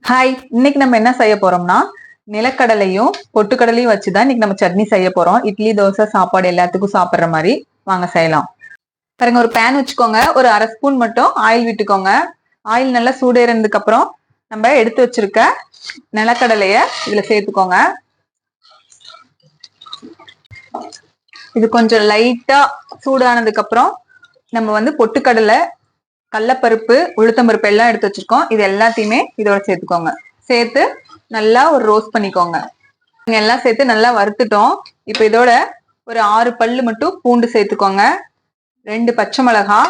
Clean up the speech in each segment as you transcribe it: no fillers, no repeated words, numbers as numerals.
Hi, இன்னைக்கு நம்ம என்ன செய்ய போறோம்னா நிலக்கடலையும் பொட்டுக்கடலையும் வச்சுதான் இன்னைக்கு நம்ம சட்னி செய்ய போறோம். இட்லி, தோசை, சாப்பாடு எல்லாத்துக்கும் சாப்பிடுற மாதிரி வாங்க செய்யலாம். பாருங்க, ஒரு பேன் வச்சுக்கோங்க. ஒரு அரை ஸ்பூன் மட்டும் ஆயில் விட்டுக்கோங்க. ஆயில் நல்லா சூடேறதுக்கு அப்புறம் நம்ம எடுத்து வச்சிருக்க நிலக்கடலைய இதுல சேர்த்துக்கோங்க. இது கொஞ்சம் லைட்டா சூடானதுக்கு அப்புறம் நம்ம பொட்டுக்கடலை, கடலப்பருப்பு, உளுத்தம்பருப்பு எல்லாம் எடுத்து வச்சிருக்கோம். இது எல்லாத்தையுமே இதோட சேர்த்துக்கோங்க. சேர்த்து நல்லா ஒரு ரோஸ்ட் பண்ணிக்கோங்க. எல்லாம் சேர்த்து நல்லா வறுத்துட்டோம். இப்ப இதோட ஒரு 6 பல்லு மட்டும் பூண்டு சேர்த்துக்கோங்க. 2 பச்சை மிளகா,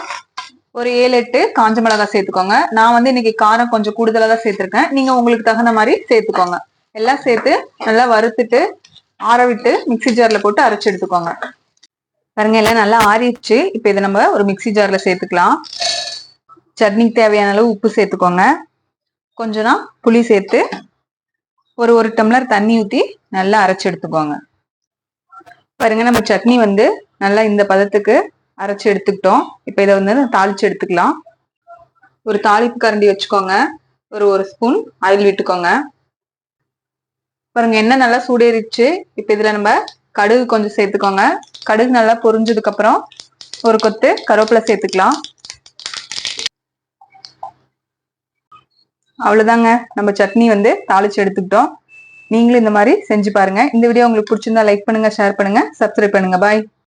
ஒரு 7-8 காஞ்ச மிளகா சேர்த்துக்கோங்க. நான் இன்னைக்கு காரம் கொஞ்சம் கூடுதலா தான் சேர்த்திருக்கேன். நீங்க உங்களுக்கு தகுந்த மாதிரி சேர்த்துக்கோங்க. எல்லாம் சேர்த்து நல்லா வறுத்துட்டு ஆற விட்டு மிக்சி ஜார்ல போட்டு அரைச்சு எடுத்துக்கோங்க. பாருங்க, எல்லாம் நல்லா ஆறிடுச்சு. இப்ப இதை நம்ம ஒரு மிக்சி ஜார்ல சேர்த்துக்கலாம். சட்னிக்கு தேவையான அளவு உப்பு சேர்த்துக்கோங்க. கொஞ்சம் புளி சேர்த்து ஒரு டம்ளர் தண்ணி ஊற்றி நல்லா அரைச்சு எடுத்துக்கோங்க. பாருங்க, நம்ம சட்னி நல்லா இந்த பதத்துக்கு அரைச்சு எடுத்துக்கிட்டோம். இப்ப இதை தாளிச்சு எடுத்துக்கலாம். ஒரு தாளிப்பு கரண்டி வச்சுக்கோங்க. ஒரு ஸ்பூன் ஆயில் விட்டுக்கோங்க. பாருங்க, எண்ணெய் நல்லா சூடேறிச்சு. இப்ப இதுல நம்ம கடுகு கொஞ்சம் சேர்த்துக்கோங்க. கடுகு நல்லா பொரிஞ்சதுக்கு அப்புறம் ஒரு கொத்து கருவேப்பிலை சேர்த்துக்கலாம். அவ்வளவுதாங்க, நம்ம சட்னி தாளிச்சு எடுத்துக்கிட்டோம். நீங்களும் இந்த மாதிரி செஞ்சு பாருங்க. இந்த வீடியோ உங்களுக்கு பிடிச்சிருந்தா லைக் பண்ணுங்க, ஷேர் பண்ணுங்க, சப்ஸ்கிரைப் பண்ணுங்க. பாய்.